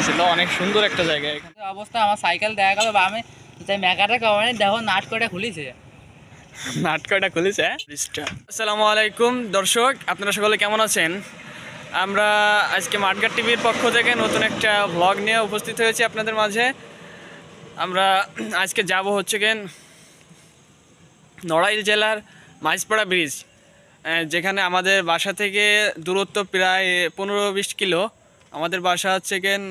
ছিল, অনেক সুন্দর একটা জায়গা। এখানে অবস্থা আমার সাইকেল দেখা গেল বা আমি তাই মেকারে কমানে দেখো নাট করে খুলিছে, নাটকটা খুলেছে। আসসালামু আলাইকুম দর্শক, আপনারা সকলে কেমন আছেন? আমরা আজকে মাঠঘাট টিভির পক্ষ থেকে নতুন একটা ভ্লগ নিয়ে উপস্থিত হয়েছি আপনাদের মাঝে। আমরা আজকে যাব হচ্ছে কেন নড়াইল জেলার মাইজপাড়া ব্রিজ, যেখানে আমাদের বাসা থেকে দূরত্ব প্রায় 15-20 কিলো। আমাদের বাসা হচ্ছে কেন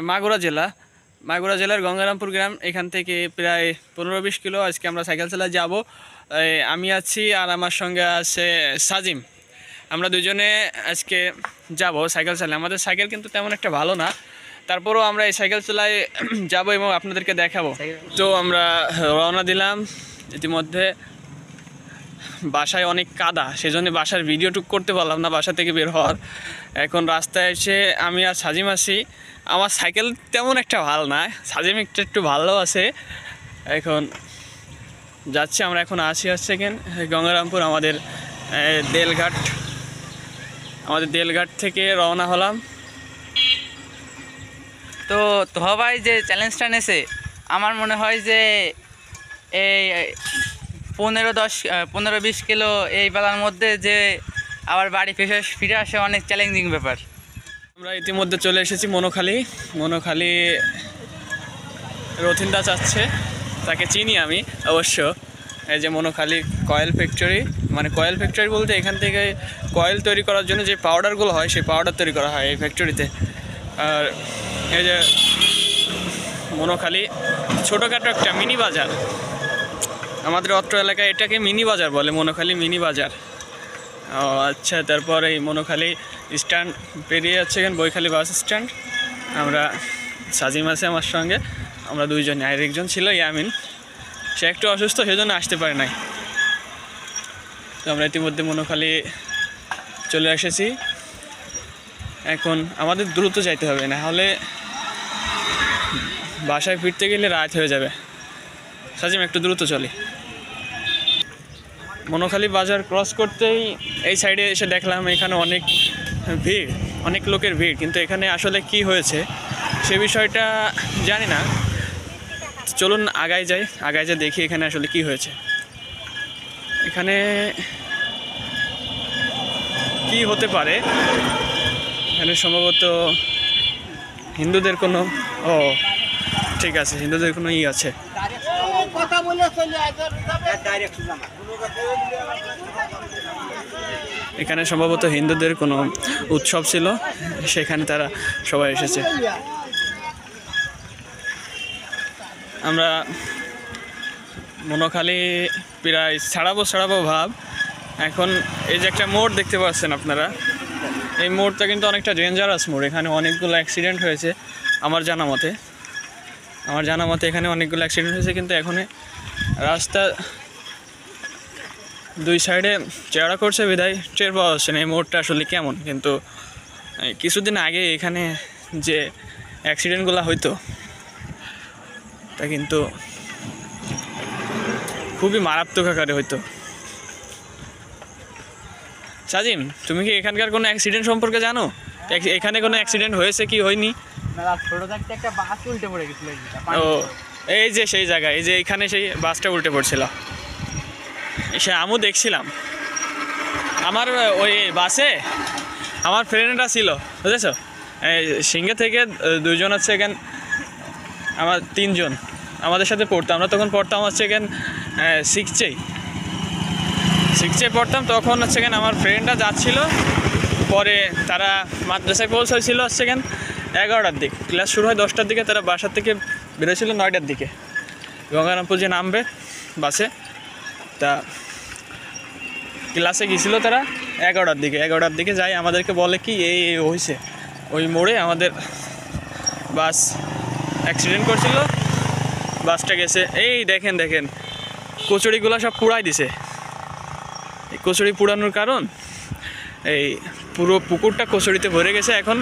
মাগুরা জেলার গঙ্গারামপুর গ্রাম। এখান থেকে প্রায় 15-20 কিলো। আজকে আমরা সাইকেল চালায় যাব। আমি আছি আর আমার সঙ্গে আছে সাজিম। আমরা দুজনে আজকে যাব সাইকেল চালায়। আমাদের সাইকেল কিন্তু তেমন একটা ভালো না, তারপরেও আমরা এই সাইকেল চালায় যাব এবং আপনাদেরকে দেখাবো। তো আমরা রওনা দিলাম। ইতিমধ্যে বাসায় অনেক কাদা, সেজন্য বাসার ভিডিও টুক করতে পারলাম না বাসা থেকে বের হওয়ার। এখন রাস্তায় এসে আমি আর সাজিম আছি। আমার সাইকেল তেমন একটা ভালো না, সাজিম একটু ভালো আছে। এখন যাচ্ছি আমরা, এখন আসি হচ্ছে কেন গঙ্গারামপুর। আমাদের দেলঘাট থেকে রওনা হলাম। তো ভাই যে চ্যালেঞ্জটা নেছে আমার মনে হয় যে এই 15-20 কিলো এই বেলার মধ্যে যে আবার বাড়ি ফিরে আসে অনেক চ্যালেঞ্জিং ব্যাপার। আমরা ইতিমধ্যে চলে এসেছি মনোখালী। রথিনদা চাচ্ছে, তাকে চিনি আমি অবশ্য। এই যে মনোখালী কয়েল ফ্যাক্টরি, মানে কয়েল ফ্যাক্টরি বলতে এখান থেকে কয়েল তৈরি করার জন্য যে পাউডারগুলো হয় সেই পাউডার তৈরি করা হয় এই ফ্যাক্টরিতে। আর এই যে মনোখালী ছোটোখাটো একটা মিনি বাজার, আমাদের অত্র এলাকায় এটাকে মিনি বাজার বলে, মনোখালী মিনি বাজার। ও আচ্ছা, তারপর এই মনোখালী স্ট্যান্ড পেরিয়ে যাচ্ছে এখানে বৈখালী বাস স্ট্যান্ড। আমরা সাজিম আছে আমার সঙ্গে, আমরা দুইজনে। আর একজন ছিল ইয়ামিন, সে একটু অসুস্থ, সেজন্য আসতে পারে নাই। তো আমরা ইতিমধ্যে মনোখালী চলে এসেছি। এখন আমাদের দ্রুত যাইতে হবে, না হলে বাসায় ফিরতে গেলে রাত হয়ে যাবে। সাজিম একটু দ্রুত চলি। মনোখালী বাজার ক্রস করতেই এই সাইডে এসে দেখলাম এখানে অনেক লোকের ভিড়, কিন্তু এখানে আসলে কি হয়েছে সে বিষয়টা জানি না। চলুন আগায় যাই দেখি এখানে আসলে কি হয়েছে। এখানে কি হতে পারে? এখানে সম্ভবত হিন্দুদের কোনো ঠিক আছে, হিন্দুদের কোনো আছে। এখানে সম্ভবত হিন্দুদের কোনো উৎসব ছিল, সেখানে তারা সবাই এসেছে। আমরা মনোখালী প্রায় ছাড়াবো ভাব। এখন এই যে একটা মোড় দেখতে পাচ্ছেন আপনারা, এই মোড়টা কিন্তু অনেকটা ডেঞ্জারাস মোড়। এখানে অনেকগুলো অ্যাক্সিডেন্ট হয়েছে আমার জানা মতে এখানে অনেকগুলো অ্যাক্সিডেন্ট হয়েছে। কিন্তু এখন রাস্তা দুই সাইডে চেহারা করছে বিদায় টের পাওয়া যাচ্ছে না এই মোড়টা আসলে কেমন। কিন্তু কিছুদিন আগে এখানে যে অ্যাক্সিডেন্টগুলো হইতো তা কিন্তু খুবই মারাত্মক আকারে হইতো। সাজিম, তুমি কি এখানকার কোনো অ্যাক্সিডেন্ট সম্পর্কে জানো? এখানে কোনো অ্যাক্সিডেন্ট হয়েছে কি হয়নি? ও, এই যে সেই জায়গায়, এই যে এখানে সেই বাসটা উল্টে পড়ছিল, সে আমিও দেখছিলাম। আমার ওই বাসে আমার ফ্রেন্ডরা ছিল, বুঝেছো? সিংহে থেকে দুইজন হচ্ছে এখানে, আমার তিনজন আমাদের সাথে পড়তাম। আমরা তখন পড়তাম হচ্ছে এখানে সিক্সে পড়তাম। তখন হচ্ছে এখানে আমার ফ্রেন্ডরা যাচ্ছিল, পরে তারা মাদ্রাসায় পৌঁছাইছিল হচ্ছে এখানে 11টার দিকে। ক্লাস শুরু হয় 10টার দিকে, তারা বাসার থেকে বেরোছিল 9টার দিকে। গঙ্গারামপুর যে নামবে বাসে, তা ক্লাসে গিয়েছিলো তারা 11টার দিকে যাই। আমাদেরকে বলে কি এই হয়েছে, ওই মোড়ে আমাদের বাস অ্যাক্সিডেন্ট করছিল, বাসটা গেছে। এই দেখেন কচুরিগুলো সব পুড়াই দিছে। এই কচুরি পুড়ানোর কারণ এই পুরো পুকুরটা কচুরিতে ভরে গেছে। এখন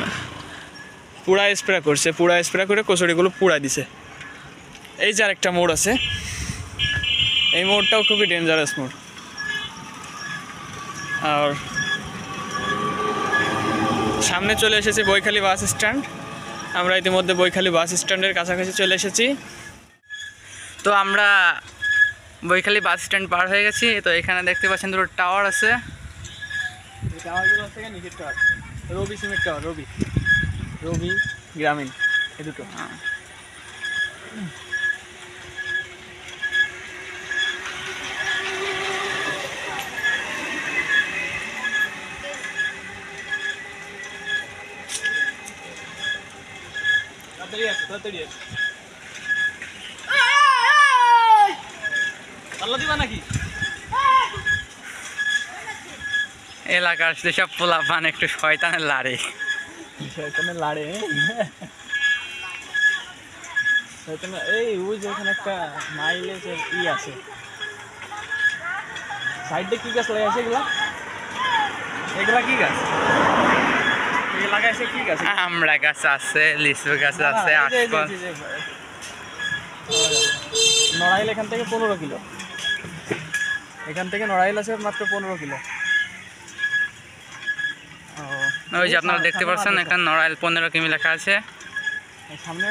পুড়া স্প্রে করে কচুরিগুলো পুড়াই দিছে। এই যে আরেকটা মোড় আছে, এই মোড়টাও খুবই ডেঞ্জারাস মোড়। আর সামনে চলে এসেছে বৈখালী বাস স্ট্যান্ড। আমরা ইতিমধ্যে বৈখালী বাস স্ট্যান্ডের কাছাকাছি চলে এসেছি। তো আমরা বৈখালী বাস স্ট্যান্ড পার হয়ে গেছি। তো এখানে দেখতে পাচ্ছেন দুটো টাওয়ার আছে। রবি সিমেন্ট টাওয়ার, রবি গ্রামীণ, এই দুটো। এলাকার যেসব পোলাপান একটু শয়তানের লাড়ে। এই ওই যে ওখানে একটা মাইলেজের আছে, সাইডে কি গাছ লাগাইছে এগুলা কি গাছ লাগাইছে? কি গাছ? আমরা গাছ আছে, লিচু গাছ আছে, আটকল। নড়াইল এখান থেকে 15 কিলো, এখান থেকে নড়াইল আছে মাত্র 15 কিলো। ওই যে আপনারা দেখতে পাচ্ছেন এখানে নড়াইল 15 কিমি লেখা আছে। সামনে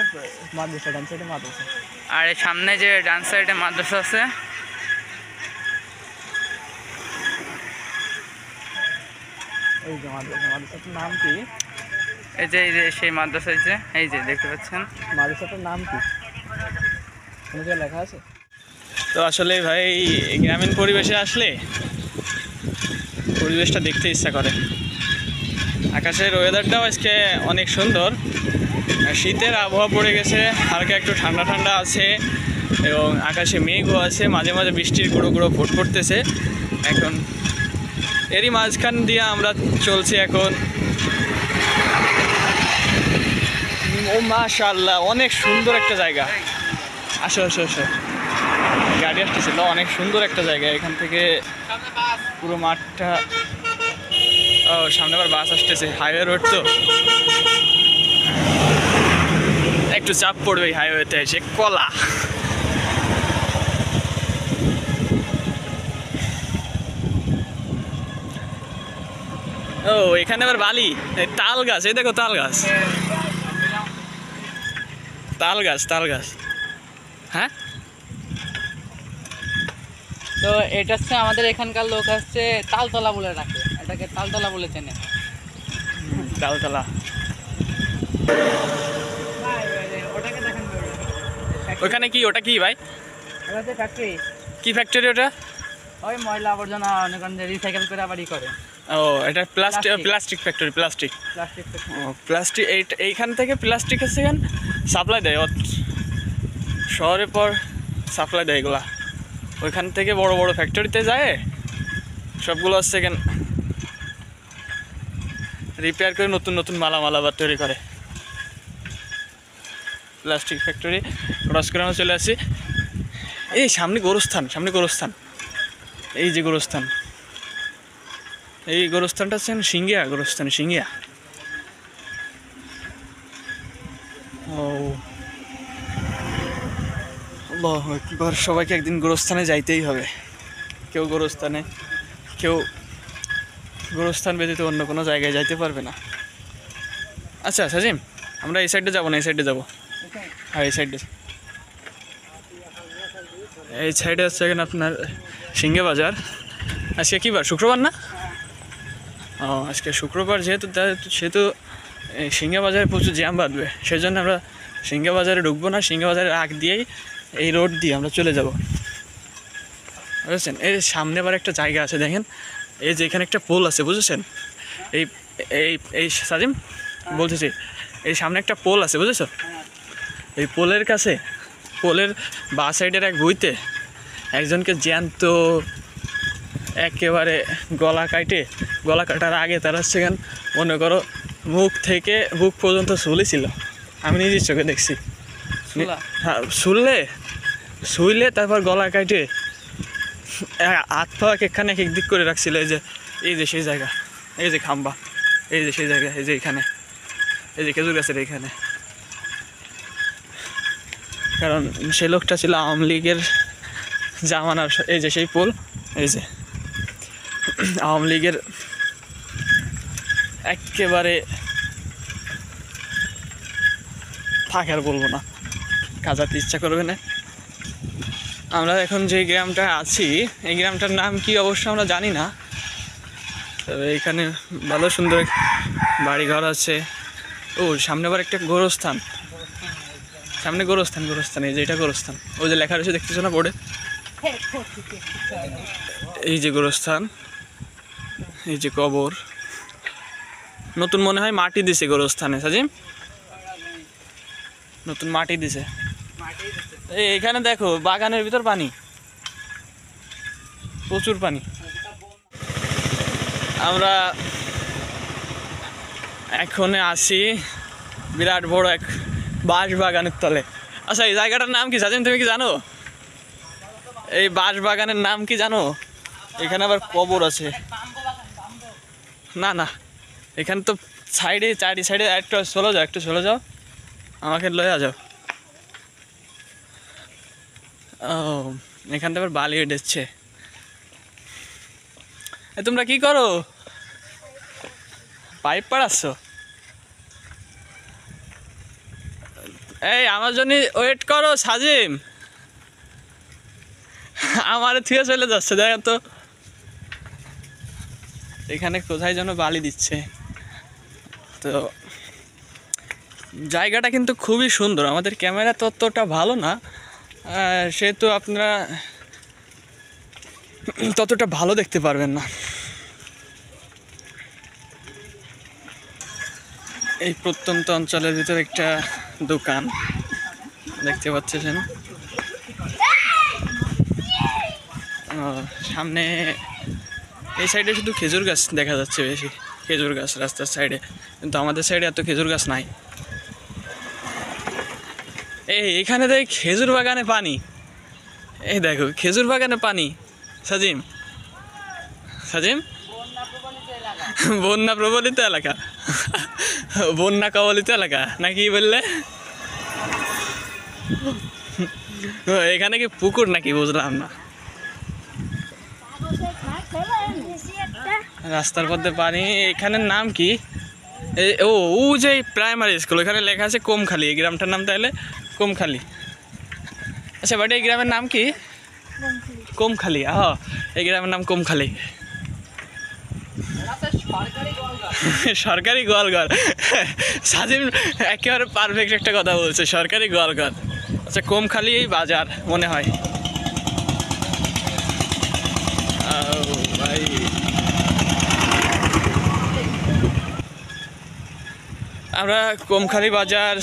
মাদ্রাসা, ডান সাইডে মাদ্রাসা, আর এই সামনে যে ডান সাইডে মাদ্রাসা আছে। এই যে মাদ্রাসাটার নাম কি? এই যে সেই মাদ্রাসা, এই যে দেখতে পাচ্ছেন মাদ্রাসাটার নাম কি? কোনো জায়গায় লেখা আছে? তো আসলে ভাই গ্রামীণ পরিবেশে আসলে পরিবেশটা দেখতে ইচ্ছা করে। আকাশের ওয়েদারটাও আজকে অনেক সুন্দর, শীতের আবহাওয়া পড়ে গেছে, হালকা একটু ঠান্ডা ঠান্ডা আছে এবং আকাশে মেঘও আছে, মাঝে মাঝে বৃষ্টির গুঁড়ো গুঁড়ো ফোট পড়তেছে। এখন এরই মাঝখান দিয়ে আমরা চলছি এখন। ও মাশাআল্লাহ, অনেক সুন্দর একটা জায়গা। আসো আসো আসো, গাড়ি আসতেছিল, অনেক সুন্দর একটা জায়গা। এখান থেকে পুরো মাঠটা, ও সামনে আবার বাস আসতেছে, হাইওয়ে রোড তো একটু চাপ পড়বে এই হাইওয়েতে এসে। কলা ও এখানে আবার বালি, তাল গাছ, এই দেখো তাল গাছ, তাল গাছ, তাল গাছ। হ্যাঁ, তো এটা হচ্ছে আমাদের এখানকার লোক হচ্ছে তালতলা বলে রাখে, এটাকে তালতলা বলে চেনে। তালতলা। ওখানে কি, ওটা কি ভাই? ফ্যাক্টরি। কি ফ্যাক্টরি ওটা? ওই ময়লা আবর্জনা অনেক রিসাইকেল করে আবার করে। ও এটা প্লাস্টিক ফ্যাক্টরি, প্লাস্টিক। ও প্লাস্টিক, এইখান থেকে প্লাস্টিক সেখান সাপ্লাই দেয় শহরের পর সাপ্লাই দেয় এগুলা। ওইখান থেকে বড় বড় ফ্যাক্টরিতে যায়, সবগুলো সেখান রিপেয়ার করে নতুন নতুন মালামাল আবার তৈরি করে। প্লাস্টিক ফ্যাক্টরি ক্রস করে আমরা চলে আসি। এই সামনে গোরস্থান, সামনে গোরস্থান, এই যে গোরস্থান, এই গোরস্থানটা হচ্ছেন সিঙ্গিয়া গোরস্থান, সিঙ্গিয়া। ও আল্লাহু আকবার, সবাইকে একদিন গোরস্থানে যাইতেই হবে। কেউ গোরস্থান ব্যতীত অন্য কোনো জায়গায় যাইতে পারবে না। আচ্ছা সাজিম, আমরা এই সাইডে যাবো না, এই সাইডে যাবো। হ্যাঁ এই সাইডে, এই সাইডে হচ্ছে এখানে আপনার সিঙ্গে বাজার। আজকে কী বার? শুক্রবার না? ও আজকে শুক্রবার, সেহেতু সিঙ্গে বাজারে প্রচুর জ্যাম বাঁধবে, সেই জন্য আমরা সিঙ্গে বাজারে ঢুকবো না। সিঙ্গে বাজারের আগ দিয়েই এই রোড দিয়ে আমরা চলে যাব, বুঝেছেন? এই সামনে আবার একটা জায়গা আছে দেখেন, এই যে এখানে একটা পোল আছে, বুঝেছেন? এই এই এই সাজিম বলতেছি, এই সামনে একটা পোল আছে, বুঝেছো? এই পোলের কাছে, পোলের বাঁ সাইডের এক ভুঁইতে একজনকে জ্যান্ত একেবারে গলা কাটার আগে তারা সেখানে মনে করো বুক পর্যন্ত ঝুলেছিল। আমি নিজের চোখে দেখছি। হ্যাঁ, শুইলে তারপর গলা কাটে হাত পা এখানে এক দিক করে রাখছিল। এই যে সেই জায়গা, এই যে খাম্বা, এই যে সেই জায়গা, এই যে এখানে, এই যে খেজুর গাছের এইখানে। কারণ সেই লোকটা ছিল আওয়ামী লীগের জামানার, এই যে সেই পোল, এই যে আওয়ামী লীগের একেবারে থাক আর বলবো না, কাজাতে ইচ্ছা করবে না। আমরা এখন যে গ্রামটা আছি এই গ্রামটার নাম কি অবশ্য আমরা জানি না, তবে এখানে ভালো সুন্দর বাড়িঘর আছে। ও সামনে আবার একটা গোরস্থান, সামনে গোরস্থান এই যে এটা গোরস্থান, ওই যে লেখা রয়েছে দেখতেছো না বোর্ডে, এই যে গোরস্থান, এই যে কবর। নতুন মনে হয় মাটি দিছে গোরস্থানে, সাজিম নতুন মাটি দিছে। এই এখানে দেখো বাগানের ভিতর পানি, প্রচুর পানি। আমরা এখন আসি বিরাট বড় এক বাঁশ বাগানের তলে। আচ্ছা এই জায়গাটার নাম কি সাজিম, তুমি কি জানো? এই বাঁশ বাগানের নাম কি জানো? এখানে আবার কবর আছে। না না, এখানে তো সাইডে চারি সাইডে একটু চলে যাও, আমাকে লয়ে যাও। ও এখান থেকে আবার বালি উঠেছে। তোমরা কি করো? পাইপ পাড়াচ্ছ? এই আমার জন্য ওয়েট করো সাজিম, আমার থুয়ে চলে যাচ্ছে দেখো তো। এখানে কোথায় যেন বালি দিচ্ছে। তো জায়গাটা কিন্তু খুবই সুন্দর, আমাদের ক্যামেরা ততটা ভালো না, সেহেতু আপনারা ততটা ভালো দেখতে পারবেন না। এই প্রত্যন্ত অঞ্চলের ভিতরে একটা দোকান দেখতে পাচ্ছেন। সামনে এই সাইডে শুধু খেজুর গাছ দেখা যাচ্ছে, বেশি খেজুর গাছ রাস্তার সাইডে, কিন্তু আমাদের সাইডে এত খেজুর গাছ নাই। এইখানে দেখ খেজুর বাগানে পানি, এই দেখো খেজুর বাগানে পানি। সাজিম বন্যা প্রবলিত এলাকা, বন্যা কবলিত এলাকা নাকি বললে? এখানে কি পুকুর নাকি বুঝলাম না। রাস্তার মধ্যে পানি। এখানের নাম কি? ও যে প্রাইমারি স্কুল, এখানে লেখা আছে কোমখালি, এই গ্রামটার নাম তাহলে কোমখালি। আচ্ছা বাট এই গ্রামের নাম কি? কোমখালি। এই গ্রামের নাম কোমখালি। সরকারি গোয়ালঘর। সাজিম একেবারে পারফেক্ট একটা কথা বলছে, সরকারি গোয়ালঘর। আচ্ছা কোমখালি বাজার মনে হয়। ভাই আমরা কোমখালি বাজার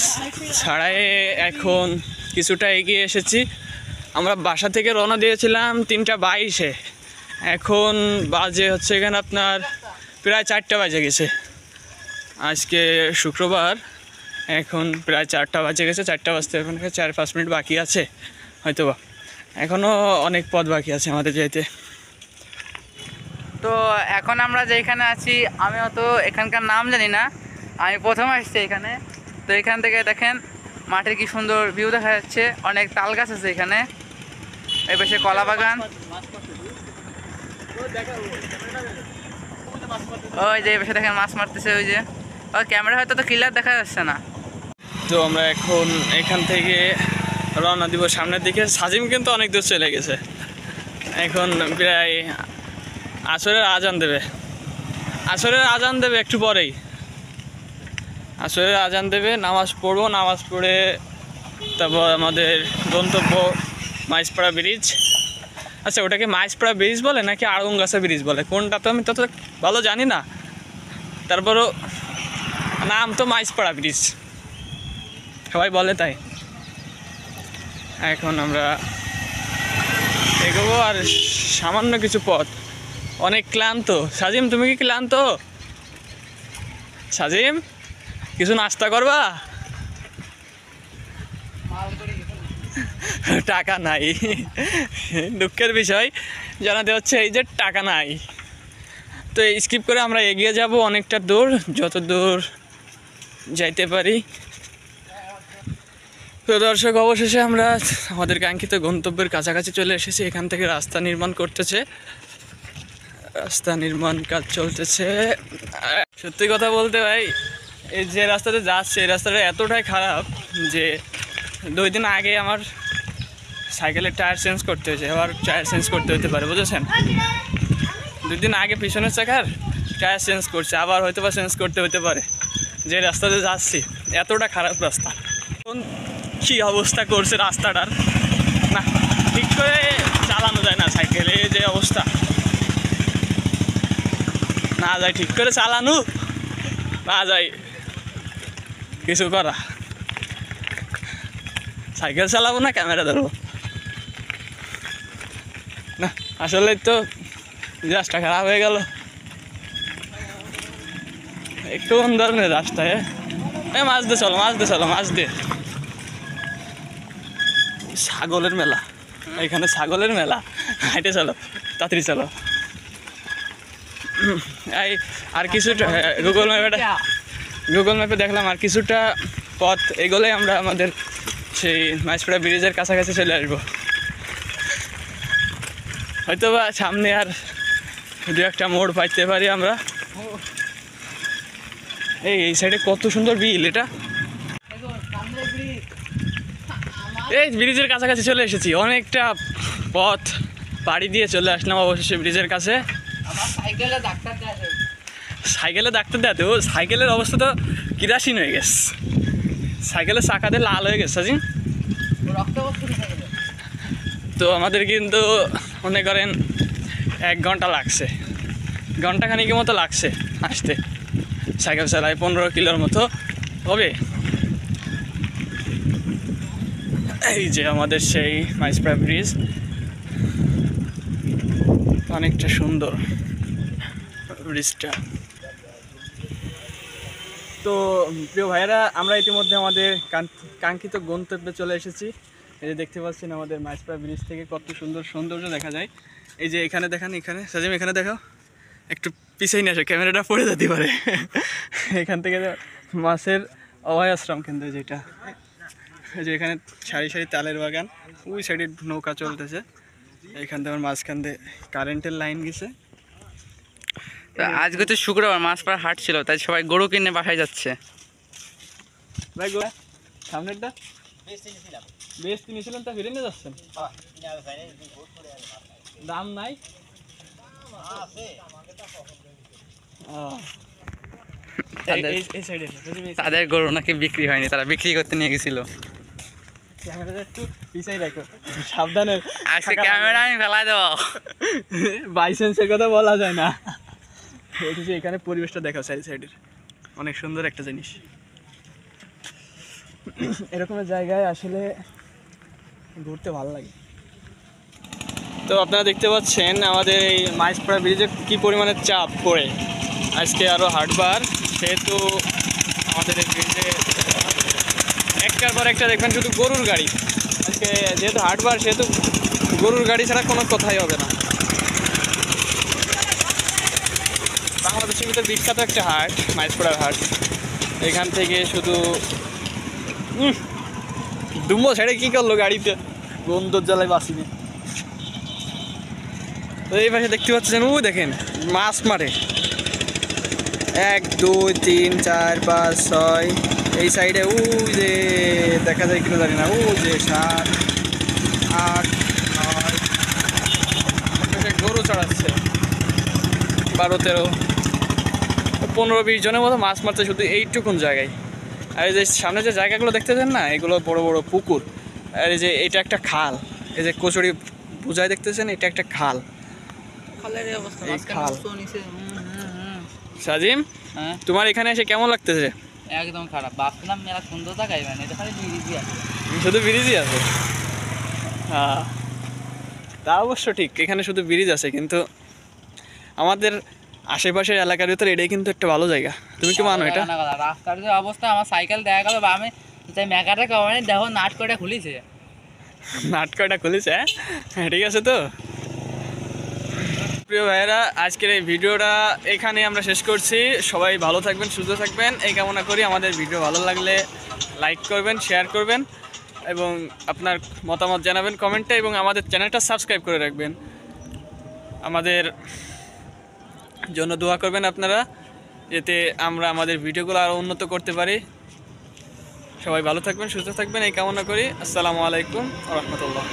ছাড়াই এখন কিছুটা এগিয়ে এসেছি। আমরা বাসা থেকে রওনা দিয়েছিলাম 3:22-এ, এখন বাজে হচ্ছে এখানে আপনার প্রায় 4টা বাজে গেছে। আজকে শুক্রবার, এখন প্রায় 4টা বাজে গেছে। 4টা বাজতে এখন 4-5 মিনিট বাকি আছে হয়তো বা, এখনও অনেক পথ বাকি আছে আমাদের যাইতে। তো এখন আমরা যেখানে আছি আমি অত এখানকার নাম জানি না, আমি প্রথম আসছি এখানে। তো এখান থেকে দেখেন মাঠের কি সুন্দর ভিউ দেখা যাচ্ছে, অনেক তাল গাছ আছে এখানে, এই পাশে কলা বাগান, ওই যে এই পাশে দেখেন মাছ মারতেছে, ওই যে ওই ক্যামেরা হয়তো তো ক্লিয়ার দেখা যাচ্ছে না। তো আমরা এখন এখান থেকে রওনা দিব সামনের দিকে। সাজিম কিন্তু অনেক দূর চলে গেছে, এখন প্রায় আসরের আজান দেবে একটু পরেই। আসরের আজান দেবে, নামাজ পড়বো, নামাজ পড়ে তারপর আমাদের গন্তব্য মাইজপাড়া ব্রিজ। আচ্ছা ওটাকে মাইজপাড়া ব্রিজ বলে নাকি আড়ংগাছা ব্রিজ বলে, কোনটা তো আমি তত ভালো জানি না, তারপরও নাম তো মাইজপাড়া ব্রিজ সবাই বলে তাই। এখন আমরা এগোবো, আর সামান্য কিছু পথ, অনেক ক্লান্ত। সাজিম তুমি কি ক্লান্ত? সাজিম কিছু নাস্তা করবা? টাকা নাই, দুঃখের বিষয় জানাতে হচ্ছে এই যে টাকা নাই। তো স্কিপ করে আমরা এগিয়ে যাব অনেকটা দূর, যত দূর যাইতে পারি। তো দর্শক অবশেষে আমরা আমাদের কাঙ্ক্ষিত গন্তব্যের কাছাকাছি চলে এসেছি। এখান থেকে রাস্তা নির্মাণ করতেছে, রাস্তা নির্মাণ কাজ চলতেছে। সত্যি কথা বলতে ভাই এই যে রাস্তাতে যাচ্ছে এই রাস্তাটা এতটাই খারাপ যে 2 দিন আগে আমার সাইকেলের টায়ার চেঞ্জ করতে হয়েছে, আবার টায়ার চেঞ্জ করতে হতে পারে, বুঝেছেন? 2 দিন আগে পিছনের চাকার টায়ার চেঞ্জ করছে, আবার হয়তো বা চেঞ্জ করতে হতে পারে। যে রাস্তাতে যাচ্ছি এতটা খারাপ রাস্তা, এখন কী অবস্থা করছে রাস্তাটার, না ঠিক করে চালানো যায় না সাইকেলে, যে অবস্থা না যায় ঠিক করে চালানো, না যায় কিছু করা। সাইকেল চালাবো না ক্যামেরা ধরবো না, আসলে তো রাস্তা খারাপ হয়ে গেল। একটু কোন ধরনের রাস্তায় মাছ দিয়ে চলো, মাছ দিয়ে চলো, মাছ দিয়ে। ছাগলের মেলা, এখানে ছাগলের মেলা, হাইটে চলো, তাড়াতাড়ি চলো। এই আর কিছুটা গুগল ম্যাপে দেখলাম আর কিছুটা পথ এগোলে আমরা আমাদের সেই মাইজপাড়া ব্রিজের কাছাকাছি চলে আসবো। হয়তো বা সামনে আর 2-1টা মোড় পাইতে পারি আমরা। এই সাইডে কত সুন্দর বিল, এটা এই ব্রিজের কাছাকাছি চলে এসেছি, অনেকটা পথ পাড়ি দিয়ে চলে আসলাম অবশেষে ব্রিজের কাছে। সাইকেলে ডাক্তার দেখাতে, ও সাইকেলের অবস্থা তো কিরাসিন হয়ে গেছে, সাইকেলের চাকাতে লাল হয়ে গেছে সাজিন। তো আমাদের কিন্তু মনে করেন 1 ঘন্টা লাগছে, ঘন্টাখানিকের মতো লাগছে আসতে, সাইকেল চালায় 15 কিলোর মতো হবে। এই যে আমাদের সেই মাইজপাড়া ব্রিজ, অনেকটা সুন্দর ব্রিজটা। তো প্রিয় ভাইয়েরা, আমরা ইতিমধ্যে আমাদের কাঙ্ক্ষিত গন্তব্যে চলে এসেছি। এই যে দেখতে পাচ্ছেন আমাদের মাইজপাড়া ব্রিজ থেকে কত সুন্দর সৌন্দর্য দেখা যায়। এই যে এখানে দেখান, এখানে সাজিম এখানে দেখাও, একটু পিছিয়ে নিয়ে আসো, ক্যামেরাটা পড়ে যেতে পারে। এখান থেকে মাছের অভয় আশ্রম কেন্দ্র যেটা, এই যে এখানে সারি সারি তালের বাগান, ওই সাইডে নৌকা চলতেছে, এখান থেকে মাঝখান দিয়ে কারেন্টের লাইন গেছে। আজকে তো শুক্রবার, মাছপাড়া হাট ছিল, তাই সবাই গরু কিনে বাসায় যাচ্ছে। ভাই গো সামনেরটা বেশ কিনেছিলেন, তা ফিরে নিয়ে যাচ্ছেন, দাম নাই? তাদের গরু নাকি বিক্রি হয়নি, তারা বিক্রি করতে নিয়ে গেছিল। ক্যামেরাটা একটু পিছাই রাখো, সাবধানে, আজকে ক্যামেরা আমি ফেলাই দেবো, বাইসেন্সের কথা বলা যায় না। এখানে পরিবেশটা দেখো সাইডের, অনেক সুন্দর একটা জিনিস। এরকমের জায়গায় আসলে ঘুরতে ভালো লাগে। তো আপনারা দেখতে পাচ্ছেন আমাদের এই মাইজপাড়া ব্রিজে কী পরিমাণে চাপ পড়ে। আজকে আরও হাটবার, সেহেতু আমাদের এই ব্রিজে একটার পর একটা দেখবেন শুধু গরুর গাড়ি। আজকে যেহেতু হাটবার, সেহেতু গরুর গাড়ি ছাড়া কোনো কথাই হবে না। বাংলাদেশের ভিতরে বিখ্যাত একটা হাট, মাইজপাড়ার হাট। এখান থেকে শুধু দুম্বো ছেড়ে কী করলো গাড়িতে, বন্ধুর জ্বালায় বাসিনি। তো এই পাশে দেখতে পাচ্ছেন, ও দেখেন মাছ মারে, 1 2 3 4 5 6, এই সাইডে ও যে দেখা যায় কিনা জানি না, ও যে 7 8 9 গরু চড়াচ্ছে, 12 13 15 20 জনের মতো মাছ মারছে শুধু এইটুকুন জায়গায়। আর এই যে সামনে যে জায়গাগুলো দেখতেছেন না, এগুলো বড় বড় পুকুর। আর এই যে এটা একটা খাল, এই যে কচুরি বোঝায় দেখতেছেন, এটা একটা খাল। সাজিম, তোমার এখানে এসে কেমন লাগতেছে? একদম খারাপ, ভাবছিলাম মেলা সুন্দর দেখাই, মানে এটা খালি ব্রিজই আছে, শুধু ব্রিজই আছে। হ্যাঁ, তা অবশ্য ঠিক, এখানে শুধু ব্রিজ আছে, কিন্তু আমাদের আশেপাশের এলাকার ভিতরে এটাই কিন্তু একটা ভালো জায়গা। তুমি কি মানো এটা? রাস্তার যে অবস্থা, আমার সাইকেল দেখা গেল, বা আমি তাই মেকাটা কমানি দেখো, নাট কটা খুলিছে, নাট কটা খুলিছে। হ্যাঁ ঠিক আছে। তো প্রিয় ভাইয়েরা, আজকের এই ভিডিওটা এখানে আমরা শেষ করছি। সবাই ভালো থাকবেন, সুস্থ থাকবেন এই কামনা করি। আমাদের ভিডিও ভালো লাগলে লাইক করবেন, শেয়ার করবেন এবং আপনার মতামত জানাবেন কমেন্টে, এবং আমাদের চ্যানেলটা সাবস্ক্রাইব করে রাখবেন। আমাদের জন্য দোয়া করবেন আপনারা। যাতে আমরা আমাদের ভিডিওগুলো আরও উন্নত করতে পারি। সবাই ভালো থাকবেন, সুস্থ থাকবেন এই কামনা করি। আসসালামু আলাইকুম ওয়া রাহমাতুল্লাহ।